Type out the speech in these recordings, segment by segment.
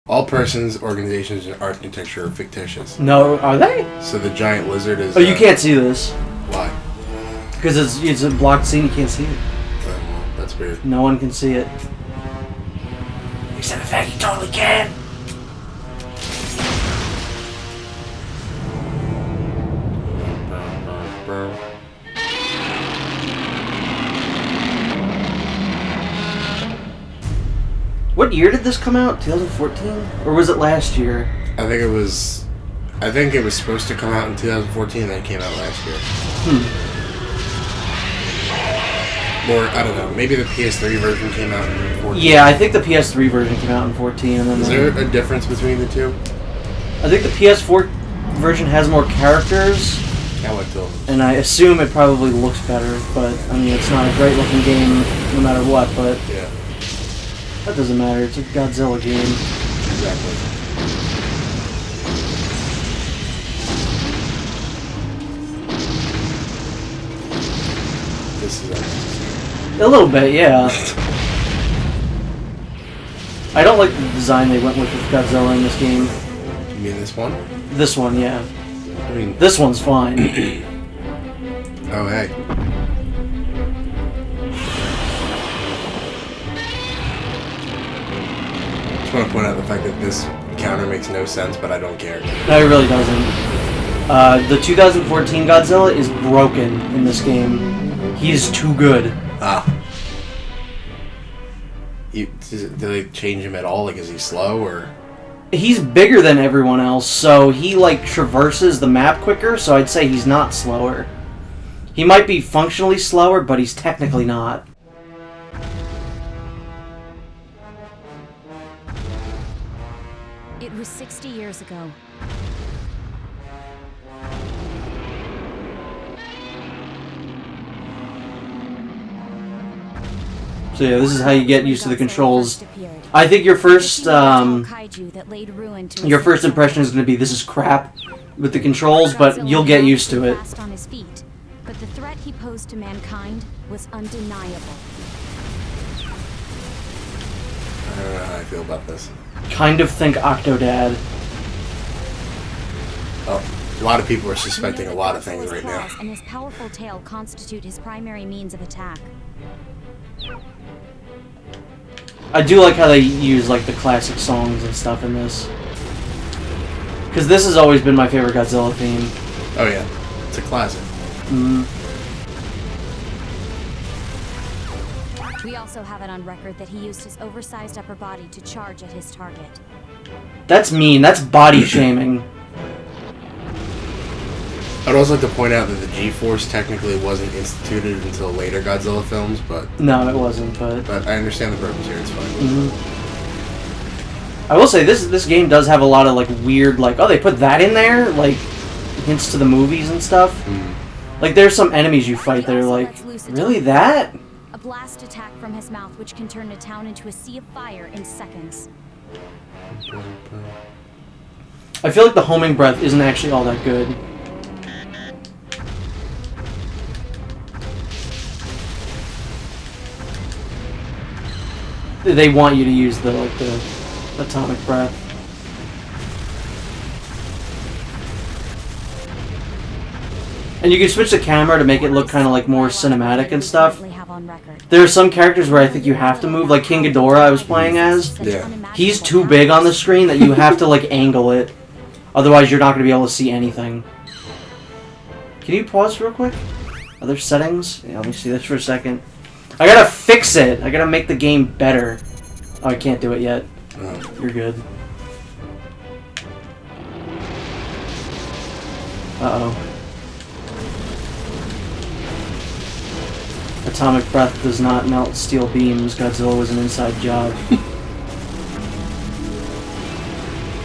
All persons, organizations, and architecture are fictitious. No, are they? So the giant lizard is... Oh, you can't see this. Why? Because it's a blocked scene, you can't see it. Well, that's weird. No one can see it. Except the fact you totally can. What year did this come out? 2014? Or was it last year? I think it was supposed to come out in 2014 and then it came out last year. Or, I don't know, maybe the PS3 version came out in 14. Yeah, I think the PS3 version came out in 14. And then Is there a difference between the two? I think the PS4 version has more characters. I like those. And I assume it probably looks better, but, I mean, it's not a great looking game no matter what, but... Yeah. That doesn't matter, it's a Godzilla game. Exactly. This is unnecessary. A little bit, yeah. I don't like the design they went with Godzilla in this game. You mean this one? This one, yeah. I mean... This one's fine. Oh, hey. I just want to point out the fact that this counter makes no sense, but I don't care. No, it really doesn't. The 2014 Godzilla is broken in this game. He is too good. Ah. Do they change him at all? Like, is he slow, or...? He's bigger than everyone else, so he, like, traverses the map quicker, so I'd say he's not slower. He might be functionally slower, but he's technically not. It was 60 years ago. So yeah, this is how you get used to the controls. I think your first impression is going to be, this is crap with the controls, but you'll get used to it. But the threat he posed to mankind was undeniable. I don't know how I feel about this. Kind of think Octodad. Oh, a lot of people are suspecting a lot of things right now. And his powerful tail constitute his primary means of attack. I do like how they use like the classic songs and stuff in this. Because this has always been my favorite Godzilla theme. Oh yeah, it's a classic. We also have it on record that he used his oversized upper body to charge at his target. That's mean. That's body shaming. I'd also like to point out that the G-Force technically wasn't instituted until later Godzilla films, but... No, it wasn't, but I understand the purpose here, it's fine. I will say, this game does have a lot of, like, weird, like, oh, they put that in there? Like, hints to the movies and stuff. Like, there's some enemies you fight that are like, really, that? A blast attack from his mouth which can turn a town into a sea of fire in seconds. I feel like the homing breath isn't actually all that good. They want you to use the atomic breath. And you can switch the camera to make it look kind of like more cinematic and stuff. There are some characters where I think you have to move, like King Ghidorah I was playing as. Yeah. He's too big on the screen that you have to like angle it. Otherwise you're not going to be able to see anything. Can you pause real quick? Other settings? Yeah, let me see this for a second. I gotta fix it! I gotta make the game better. Oh, I can't do it yet. You're good. Uh-oh. Atomic breath does not melt steel beams. Godzilla was an inside job.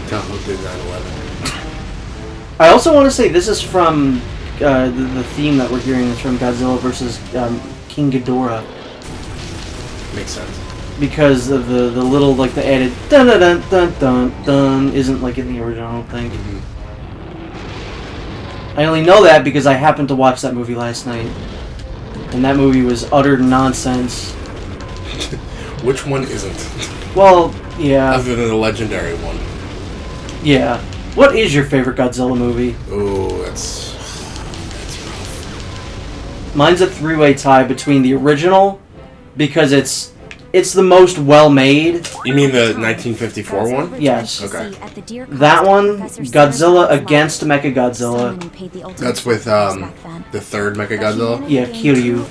Tahoe did 9/11. I also want to say this is from the theme that we're hearing is from Godzilla vs. King Ghidorah. Makes sense. Because of the little, like, the added dun dun dun dun dun dun isn't like in the original, I don't think. I only know that because I happened to watch that movie last night. And that movie was utter nonsense. Which one isn't? Well, Yeah. Other than the legendary one. Yeah. What is your favorite Godzilla movie? Oh, that's rough. Mine's a three-way tie between the original, because it's the most well-made. You mean the 1954 one? Yes. Okay. That one, Godzilla against Mechagodzilla. That's with the third Mechagodzilla? Yeah, Kiryu.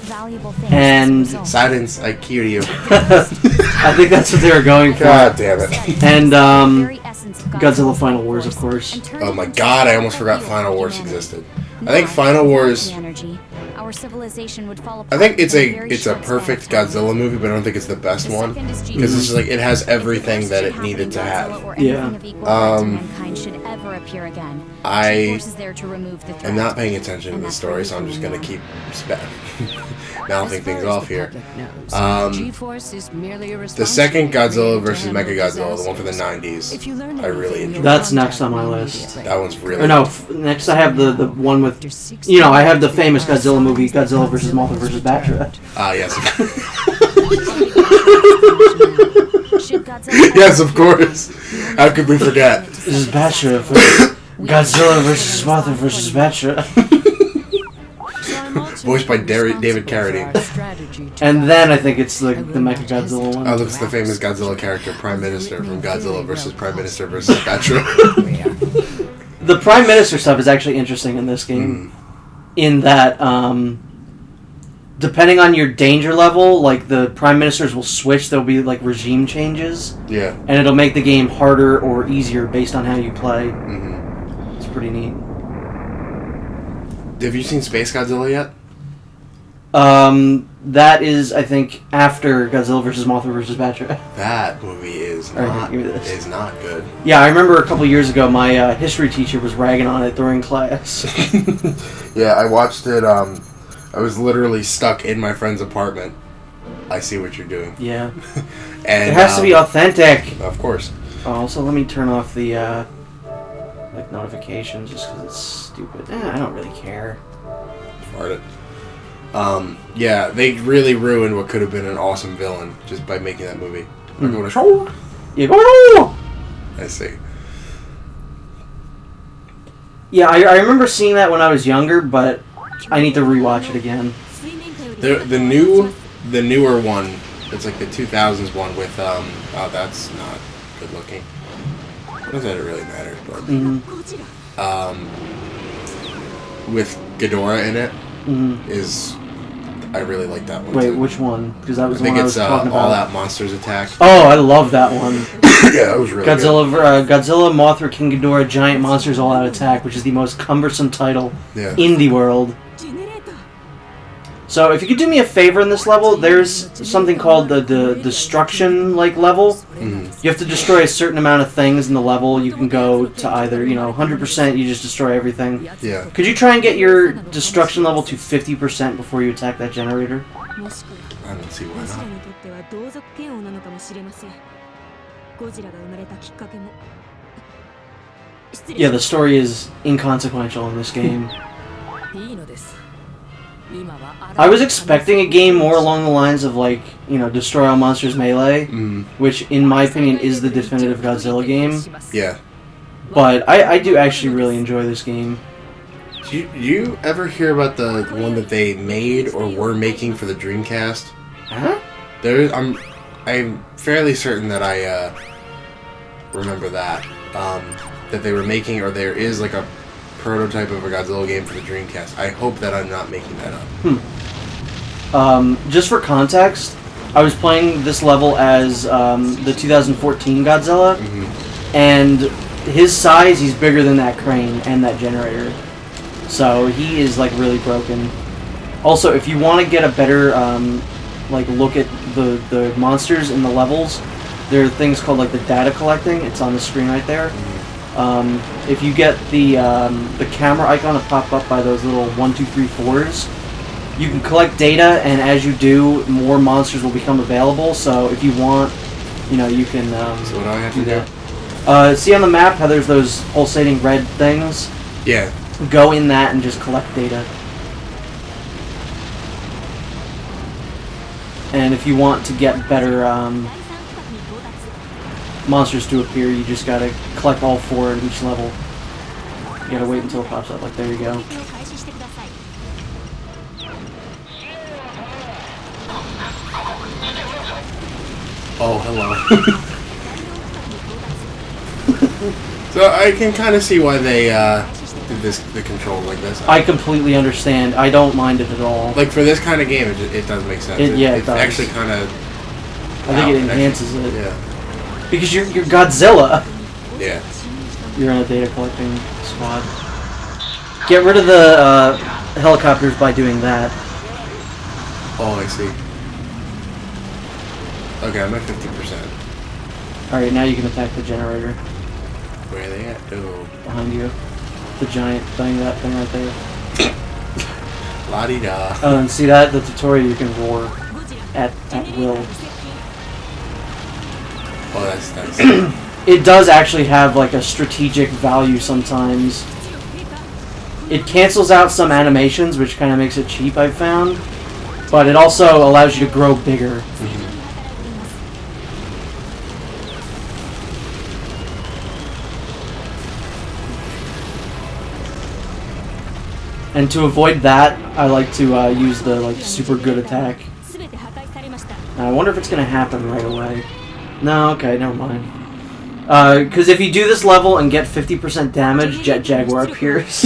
And Silence, I kill you. I think that's what they were going for. God damn it. And Godzilla Final Wars, of course. Oh my god, I almost forgot Final Wars existed. I think Final Wars... I think it's a perfect Godzilla movie, but I don't think it's the best one. Because it's just like, it has everything that it needed to have. Yeah. I am not paying attention to the story, so I'm just gonna keep mouthing things off here. The second Godzilla vs. Mechagodzilla, the one from the 90s, I really enjoyed. That's next on my list. That one's really Or no, next I have the one with, you know, I have the famous Godzilla movie, Godzilla vs. Mothra vs. Batra. Yes. Yes, of course. How could we forget? This is Batra. Godzilla vs. Mothra vs. Batra. Voiced by David Carradine. And then I think it's the Mechagodzilla one. Oh, that's the famous Godzilla character, Prime Minister from Godzilla vs. Prime Minister vs. Batra. The Prime Minister stuff is actually interesting in this game. In that, depending on your danger level, like, the Prime Ministers will switch. There'll be, like, regime changes. Yeah. And it'll make the game harder or easier based on how you play. It's pretty neat. Have you seen Space Godzilla yet? That is, I think, after Godzilla vs. Mothra vs. Batra. That movie is Alright, give me this. not good. Yeah, I remember a couple years ago, my history teacher was ragging on it during class. Yeah, I watched it. I was literally stuck in my friend's apartment. I see what you're doing. Yeah. And it has to be authentic. Of course. Also, let me turn off the like notifications just because it's stupid. I don't really care. Fart it. Yeah, they really ruined what could have been an awesome villain just by making that movie. Yeah, go. I see. Yeah, I remember seeing that when I was younger, but I need to rewatch it again. The newer one, it's like the 2000s one with oh, that's not good looking. Not that it really matters, but with Ghidorah in it is, I really like that one. Wait, too. which one? Because that was I the think one I was it's talking about. All Out Monsters Attack. Oh, I love that one. Yeah, that was really Godzilla, Godzilla, Mothra, King Ghidorah, Giant Monsters All Out Attack, which is the most cumbersome title in the world. So, if you could do me a favor in this level, there's something called the destruction level. You have to destroy a certain amount of things in the level. You can go to either 100%, you just destroy everything. Yeah. Could you try and get your destruction level to 50% before you attack that generator? I don't see why not. Yeah, the story is inconsequential in this game. I was expecting a game more along the lines of, Destroy All Monsters Melee, which, in my opinion, is the definitive Godzilla game. Yeah. But I do actually really enjoy this game. Do you ever hear about the one that they made or were making for the Dreamcast? Huh? I'm fairly certain that I remember that they were making, or there is a prototype of a Godzilla game for the Dreamcast. I hope that I'm not making that up. Just for context, I was playing this level as the 2014 Godzilla, and his size, he's bigger than that crane and that generator. So he is really broken. Also, if you want to get a better look at the monsters in the levels, there are things called the data collecting. It's on the screen right there. If you get the camera icon to pop up by those little 1, 2, 3, 4s, you can collect data, and as you do, more monsters will become available. So if you want, you can So what do I have do to that. See on the map how there's those pulsating red things? Yeah. Go in that and just collect data. And if you want to get better monsters to appear. You just gotta collect all 4 in each level. You gotta wait until it pops up. Like, there you go. Oh, hello. So I can kind of see why they did the control like this. I completely understand. I don't mind it at all. Like, for this kind of game, it does make sense. It does. Actually kind of... I think it enhances it. Yeah. Because you're Godzilla. Yeah. You're in a data collecting squad. Get rid of the helicopters by doing that. Oh, I see. Okay, I'm at 50%. Alright, now you can attack the generator. Where are they at? Oh. Behind you. The giant thing, that thing right there. La-di-da. Oh, and see that? The tutorial, you can roar at will. Oh, that's nice. It does actually have like a strategic value sometimes. It cancels out some animations, which kind of makes it cheap, I've found. But it also allows you to grow bigger. Mm-hmm. And to avoid that, I like to use the like super good attack. Now, I wonder if it's gonna happen right away. No, okay, never mind. Because if you do this level and get 50% damage, Jet Jaguar appears.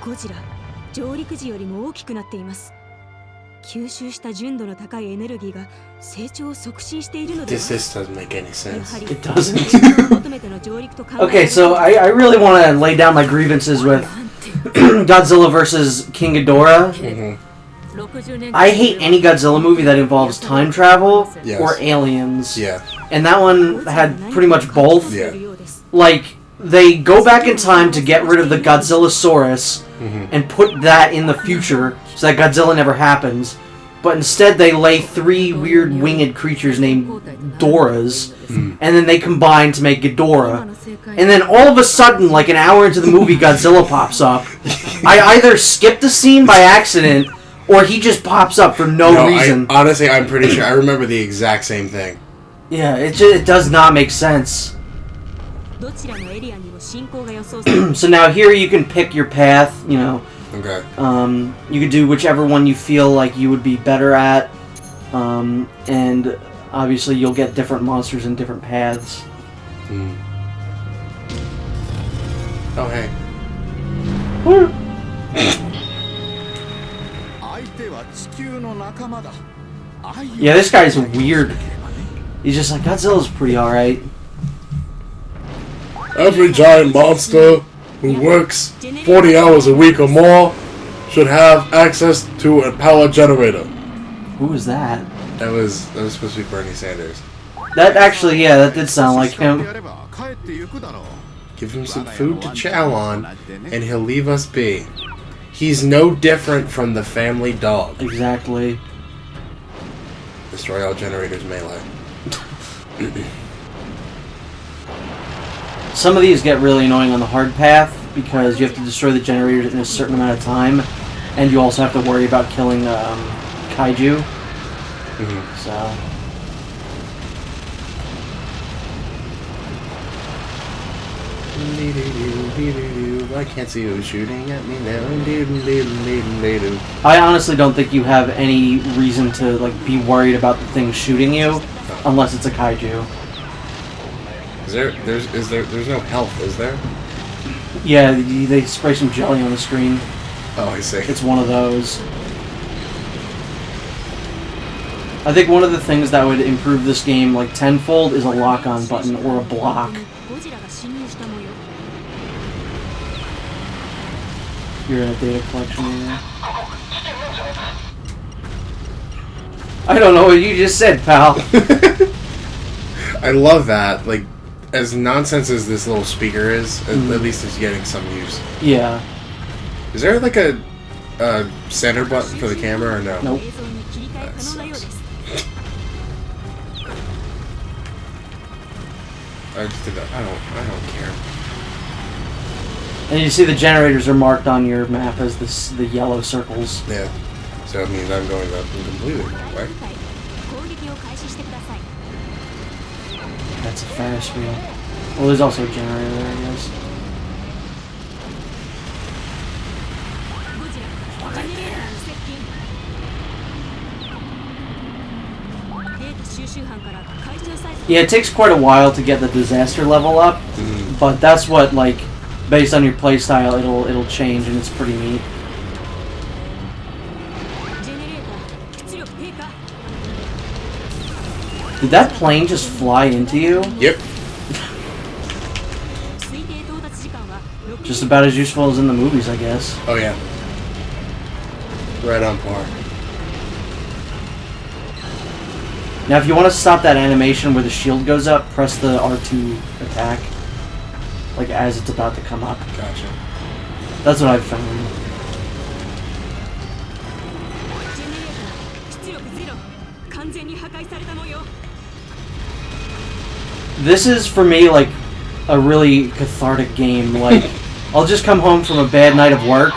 Godzilla, 上陸時よりも大きくなっています。吸収した純度の高いエネルギーが成長を促進しているのでは。 This doesn't make any sense. It doesn't. Okay, so I really want to lay down my grievances with Godzilla vs. King Ghidorah. Mm-hmm. I hate any Godzilla movie that involves time travel Yes. or aliens. Yeah. And that one had pretty much both. Yeah. Like, they go back in time to get rid of the Godzillasaurus and put that in the future so that Godzilla never happens. But instead they lay 3 weird winged creatures named Doras, and then they combine to make Ghidorah. And then all of a sudden, like an hour into the movie, Godzilla pops up. I either skipped the scene by accident, or he just pops up for no reason. Honestly, I'm pretty sure I remember the exact same thing. Yeah, it does not make sense. So now here you can pick your path, you know. Okay. You can do whichever one you feel like you would be better at. And obviously you'll get different monsters in different paths. Oh, hey. Yeah, this guy's weird. He's just like, Godzilla's pretty alright. Every giant monster who works 40 hours a week or more should have access to a power generator. Who was that? That was supposed to be Bernie Sanders. That actually, yeah, that did sound like him. Give him some food to chow on, and he'll leave us be. He's no different from the family dog. Exactly. Destroy all generators melee. Some of these get really annoying on the hard path because you have to destroy the generators in a certain amount of time, and you also have to worry about killing kaiju. So. I can't see who's shooting at me now. I honestly don't think you have any reason to like be worried about the thing shooting you, unless it's a kaiju. There's no health, is there? Yeah, they spray some jelly on the screen. Oh, I see. It's one of those. I think one of the things that would improve this game like tenfold is a lock-on button or a block. You're in a data collection area. I don't know what you just said, pal. I love that. Like, as nonsense as this little speaker is, at least it's getting some use. Yeah. Is there like a center button for the camera or no? Nope. That sucks. I just did that. I don't care. And you see the generators are marked on your map as the yellow circles. Yeah. So it means I'm going the completely wrong way. It's a Ferris wheel. Well, there's also a generator there, I guess. Right there. Yeah, it takes quite a while to get the disaster level up, but that's what, like, based on your playstyle, it'll change, and it's pretty neat. Did that plane just fly into you? Yep. Just about as useful as in the movies, I guess. Oh yeah. Right on par. Now, if you want to stop that animation where the shield goes up, press the R2 attack. Like, as it's about to come up. Gotcha. That's what I've found. This is, for me, like, a really cathartic game. Like, I'll just come home from a bad night of work,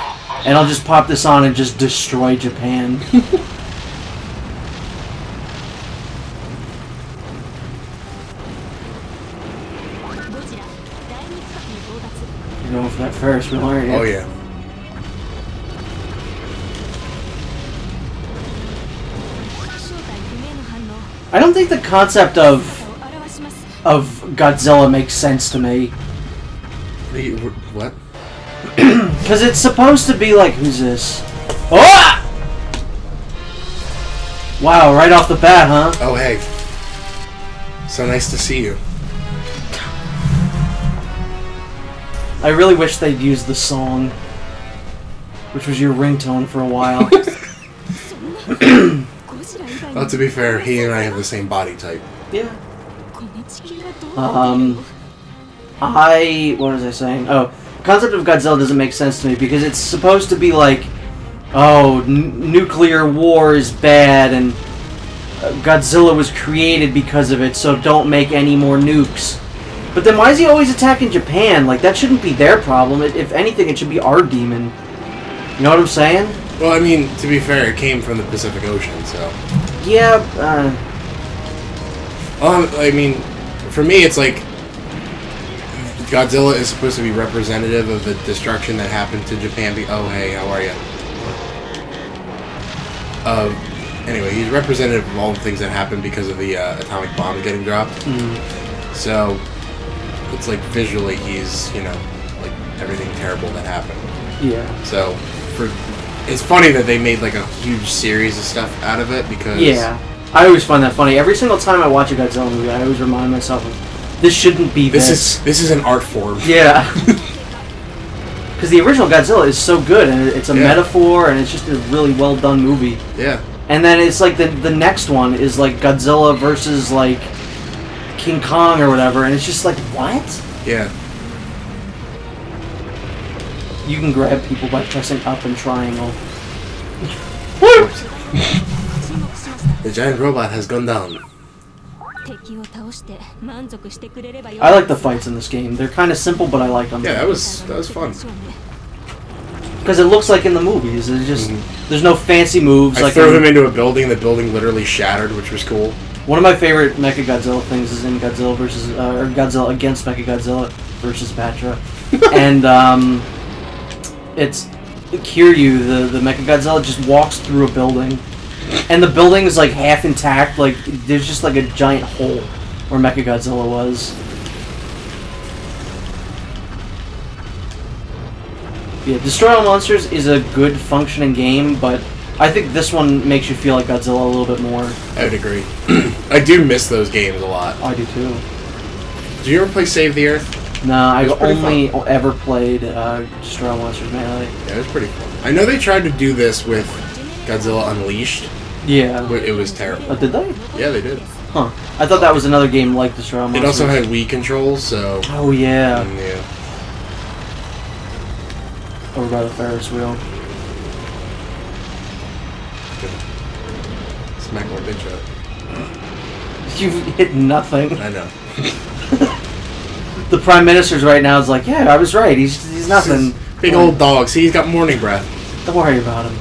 and I'll just pop this on and just destroy Japan. You're going for that Ferris wheel, aren't you? Oh yeah. I don't think the concept of Godzilla makes sense to me. What? Because it's supposed to be like, who's this? Oh! Wow, right off the bat, huh? Oh hey. So nice to see you. I really wish they'd used the song, which was your ringtone for a while. Well, to be fair, he and I have the same body type. Yeah. What was I saying? Oh, the concept of Godzilla doesn't make sense to me because it's supposed to be like, oh, nuclear war is bad and Godzilla was created because of it, so don't make any more nukes. But then why is he always attacking Japan? Like, that shouldn't be their problem. If anything, it should be our demon. You know what I'm saying? Well, I mean, to be fair, it came from the Pacific Ocean, so... Yeah, I mean, for me, it's like... Godzilla is supposed to be representative of the destruction that happened to Japan. Oh, hey, how are you? Anyway, he's representative of all the things that happened because of the atomic bomb getting dropped. So... It's like visually he's, you know, like everything terrible that happened. Yeah. So, it's funny that they made like a huge series of stuff out of it because... Yeah. I always find that funny. Every single time I watch a Godzilla movie, I always remind myself of, this shouldn't be this. This is an art form. Yeah. Because the original Godzilla is so good, and it's a metaphor, and it's just a really well done movie. Yeah. And then it's like the next one is like Godzilla versus like King Kong or whatever, and it's just like, what? Yeah. You can grab people by pressing up and triangle. The giant robot has gone down. I like the fights in this game. They're kind of simple, but I like them. Yeah, that was fun. Because it looks like in the movies. It's just there's no fancy moves. I threw him into a building. The building literally shattered, which was cool. One of my favorite Mechagodzilla things is in Godzilla versus or Godzilla against Mechagodzilla versus Patra, and it's Kiryu, the Mechagodzilla, just walks through a building, and the building is like half intact. Like there's just like a giant hole where Mechagodzilla was. Yeah, Destroy All Monsters is a good functioning game, but I think this one makes you feel like Godzilla a little bit more. I would agree. I do miss those games a lot. I do too. Did you ever play Save the Earth? No, I've only ever played Destroy All Monsters Melee. Yeah, it was pretty fun. I know they tried to do this with Godzilla Unleashed. Yeah. But it was terrible. Oh, did they? Yeah, they did. Huh. I thought that was another game like Destroy All Monsters. It also had Wii controls, so... Oh, yeah. Yeah. Over by the Ferris wheel. Smack more bitch up. You've hit nothing. I know. The Prime Minister's right now is like, yeah, I was right. He's nothing. Big old dog. See, he's got morning breath. Don't worry about him.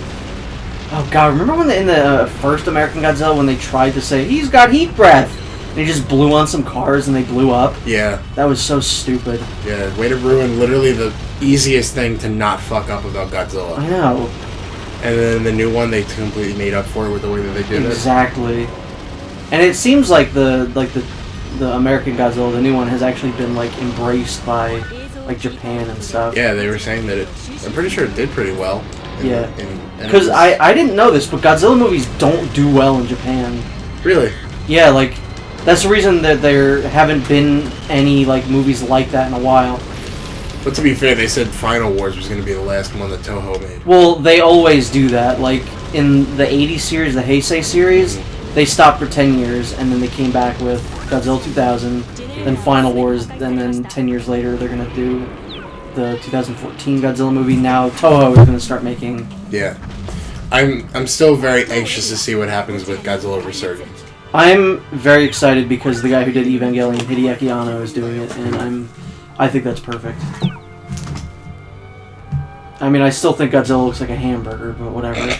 Oh god, remember when in the first American Godzilla when they tried to say he's got heat breath? And he just blew on some cars and they blew up. Yeah. That was so stupid. Yeah, way to ruin literally the easiest thing to not fuck up about Godzilla. I know. And then the new one, they completely made up for it with the way that they did Exactly. And it seems like the American Godzilla, the new one, has actually been like embraced by like Japan and stuff. Yeah, they were saying that I'm pretty sure it did pretty well. Yeah. Because I didn't know this, but Godzilla movies don't do well in Japan. Really? Yeah, like, that's the reason that there haven't been any, like, movies like that in a while. But to be fair, they said Final Wars was going to be the last one that Toho made. Well, they always do that. Like, in the 80s series, the Heisei series, they stopped for 10 years, and then they came back with Godzilla 2000, then Final Wars, and then 10 years later they're going to do the 2014 Godzilla movie. Now Toho is going to start making... Yeah. I'm still very anxious to see what happens with Godzilla Resurgence. I'm very excited because the guy who did Evangelion, Hideaki Anno, is doing it, and I think that's perfect. I mean, I still think Godzilla looks like a hamburger, but whatever.